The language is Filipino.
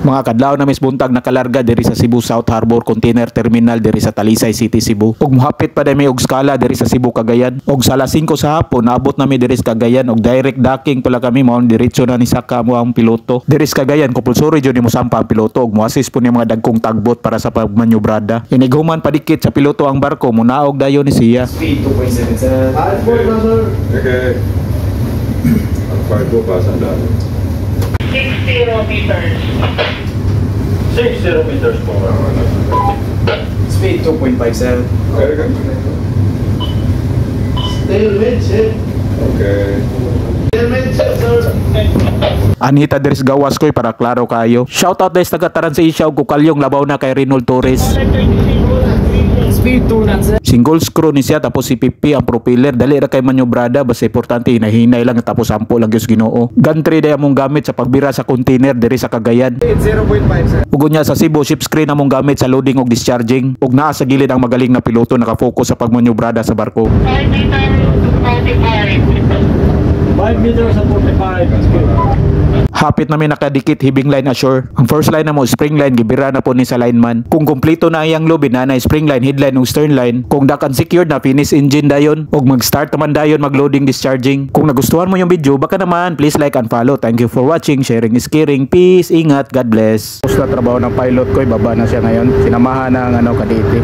Mga kadlaw na misbuntag nakalarga diri sa Cebu South Harbor Container Terminal diri sa Talisay City, Cebu. Ug mohapit pa dami og skala diri sa Cebu, Cagayan. Og sa alas 5 sa hapon naabot nami diri sa Cagayan og direct docking pala kami mao diretso na ni saka mo ang piloto. Diri sa Cagayan compulsory jud ni mo sampa ang piloto og moassist po ni mga dagkong tagbot para sa pagmanyobrada. Inighuman padikit sa piloto ang barko munaog dayon ni siya. Speed 2.7 sir. Okay. Ang cargo pasa na. 60 meters. 60 meters po. Speed 2.5 sir. Okay. Stalemate, sir. Okay. Stalemate, sir. Anita Dres gawas koy para klaro kayo. Shoutout dahil sa Taran sa Isyaw Kukalyong labaw na kay Reynold Torres. Speed 2 lang sir. Single screw ni siya tapos si PP ang propeller dali ra kay manyobrada basta importante hinahinay lang tapos sampo lang gyud Ginoo. Gantry day among gamit sa pagbira sa container diri sa Cagayan. Speed 0.5 sir. Ug unya sa Cebu ship screen among gamit sa loading ug discharging ug naa sa gilid ang magaling na piloto nakafocus sa pagmanyobrada sa barko. 5 meters to 45. 5 meters and 45. Hapit namin nakadikit hibing line ashore. Ang first line na mo spring line gibira na po ni sa lineman. Kung kumpleto na iyang lobby na spring line, headline ug stern line. Kung dakan secured na finish engine dayon ug mag-start naman dayon mag-loading discharging. Kung nagustuhan mo yung video baka naman please like and follow. Thank you for watching. Sharing is caring. Peace. Ingat. God bless. Tapos na trabaho ng pilot ko, ibaba na siya ngayon. Sinamahan ng kadete.